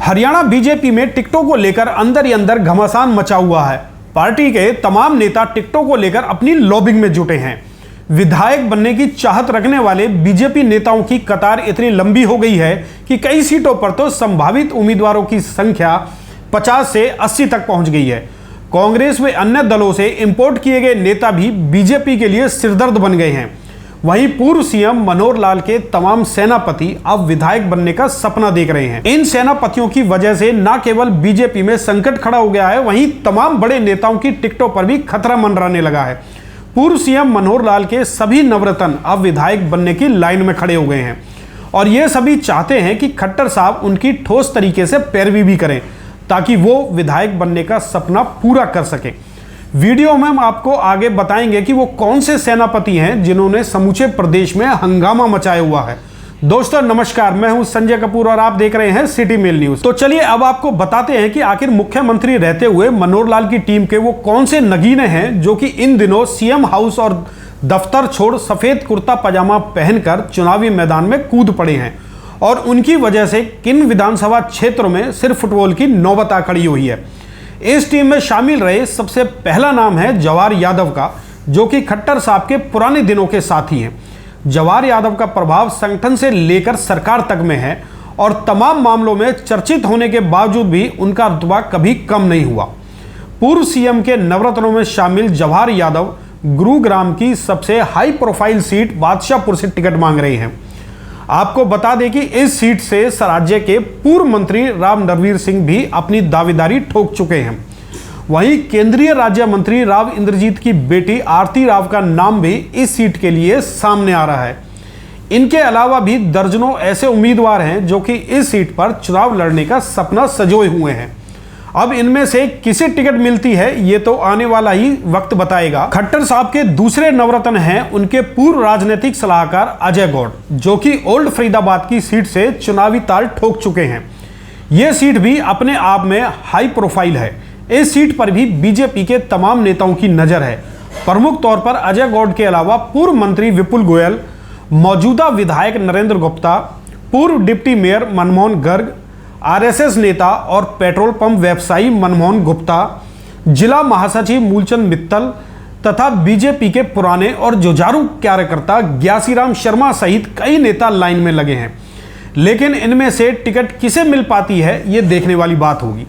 Haryana BJP में टिकटों को लेकर अंदर ही अंदर घमासान मचा हुआ है। पार्टी के तमाम नेता टिकटों को लेकर अपनी लॉबिंग में जुटे हैं। विधायक बनने की चाहत रखने वाले बीजेपी नेताओं की कतार इतनी लंबी हो गई है कि कई सीटों पर तो संभावित उम्मीदवारों की संख्या 50 से 80 तक पहुंच गई है। कांग्रेस व अन्य दलों से इंपोर्ट किए गए नेता भी बीजेपी के लिए सिरदर्द बन गए हैं। वहीं पूर्व सीएम मनोहर लाल के तमाम सेनापति अब विधायक बनने का सपना देख रहे हैं। इन सेनापतियों की वजह से न केवल बीजेपी में संकट खड़ा हो गया है, वहीं तमाम बड़े नेताओं की टिकटों पर भी खतरा मंडराने लगा है। पूर्व सीएम मनोहर लाल के सभी नवरत्न अब विधायक बनने की लाइन में खड़े हो गए हैं और ये सभी चाहते हैं कि खट्टर साहब उनकी ठोस तरीके से पैरवी भी करें ताकि वो विधायक बनने का सपना पूरा कर सके। वीडियो में हम आपको आगे बताएंगे कि वो कौन से सेनापति हैं जिन्होंने समूचे प्रदेश में हंगामा मचाया हुआ है। दोस्तों नमस्कार, मैं हूं संजय कपूर और आप देख रहे हैं सिटी मेल न्यूज। तो चलिए अब आपको बताते हैं कि आखिर मुख्यमंत्री रहते हुए मनोहर लाल की टीम के वो कौन से नगीने हैं जो कि इन दिनों सीएम हाउस और दफ्तर छोड़ सफेद कुर्ता पजामा पहनकर चुनावी मैदान में कूद पड़े हैं और उनकी वजह से किन विधानसभा क्षेत्रों में सिर्फ फुटबॉल की नौबत आ खड़ी हुई है। इस टीम में शामिल रहे सबसे पहला नाम है जवाहर यादव का, जो कि खट्टर साहब के पुराने दिनों के साथी हैं। जवाहर यादव का प्रभाव संगठन से लेकर सरकार तक में है और तमाम मामलों में चर्चित होने के बावजूद भी उनका रुतबा कभी कम नहीं हुआ। पूर्व सीएम के नवरत्नों में शामिल जवाहर यादव गुरुग्राम की सबसे हाई प्रोफाइल सीट बादशाहपुर से टिकट मांग रहे हैं। आपको बता दें कि इस सीट से राज्य के पूर्व मंत्री राव नरवीर सिंह भी अपनी दावेदारी ठोक चुके हैं। वहीं केंद्रीय राज्य मंत्री राव इंद्रजीत की बेटी आरती राव का नाम भी इस सीट के लिए सामने आ रहा है। इनके अलावा भी दर्जनों ऐसे उम्मीदवार हैं जो कि इस सीट पर चुनाव लड़ने का सपना सजोए हुए हैं। अब इनमें से किसे टिकट मिलती है ये तो आने वाला ही वक्त बताएगा। खट्टर साहब के दूसरे नवरत्न हैं उनके पूर्व राजनीतिक सलाहकार अजय गौड़, जो कि ओल्ड फरीदाबाद की सीट से चुनावी ताल ठोक चुके हैं। ये सीट भी अपने आप में हाई प्रोफाइल है। इस सीट पर भी बीजेपी के तमाम नेताओं की नजर है। प्रमुख तौर पर अजय गौड़ के अलावा पूर्व मंत्री विपुल गोयल, मौजूदा विधायक नरेंद्र गुप्ता, पूर्व deputy mayor Manmohan Garg, RSS नेता और पेट्रोल पंप व्यवसायी मनमोहन गुप्ता, जिला महासचिव मूलचंद मित्तल तथा बीजेपी के पुराने और जुझारू कार्यकर्ता ग्यासीराम शर्मा सहित कई नेता लाइन में लगे हैं। लेकिन इनमें से टिकट किसे मिल पाती है ये देखने वाली बात होगी।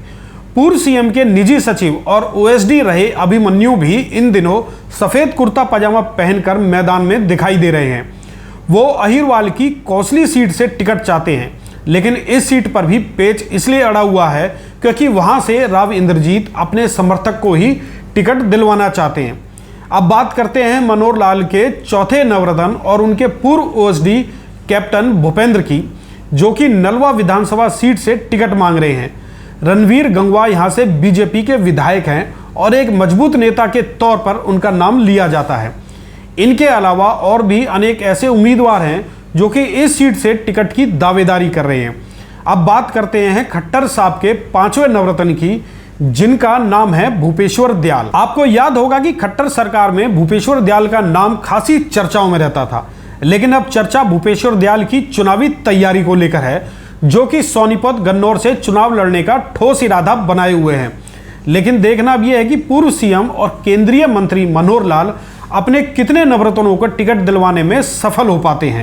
पूर्व सीएम के निजी सचिव और ओएसडी रहे अभिमन्यु भी इन दिनों सफेद कुर्ता पजामा पहनकर मैदान में दिखाई दे रहे हैं। वो अहिरवाल की कौसली सीट से टिकट चाहते हैं, लेकिन इस सीट पर भी पेच इसलिए अड़ा हुआ है क्योंकि वहां से राव इंद्रजीत अपने समर्थक को ही टिकट दिलवाना चाहते हैं। अब बात करते हैं मनोहर लाल के चौथे नवरत्न और उनके पूर्व ओएसडी कैप्टन भूपेंद्र की, जो कि नलवा विधानसभा सीट से टिकट मांग रहे हैं। रणवीर गंगवा यहां से बीजेपी के विधायक हैं और एक मजबूत नेता के तौर पर उनका नाम लिया जाता है। इनके अलावा और भी अनेक ऐसे उम्मीदवार हैं जो कि इस सीट से टिकट की दावेदारी कर रहे हैं। अब बात करते हैं खट्टर साहब के पांचवें नवरत्न की, जिनका नाम है भूपेश्वर दयाल। आपको याद होगा कि खट्टर सरकार में भूपेश्वर दयाल का नाम खासी चर्चाओं में रहता था, लेकिन अब चर्चा भूपेश्वर दयाल की चुनावी तैयारी को लेकर है, जो कि सोनीपत गन्नौर से चुनाव लड़ने का ठोस इरादा बनाए हुए हैं। लेकिन देखना अब यह है कि पूर्व सीएम और केंद्रीय मंत्री मनोहर लाल अपने कितने नवरत्नों को टिकट दिलवाने में सफल हो पाते हैं।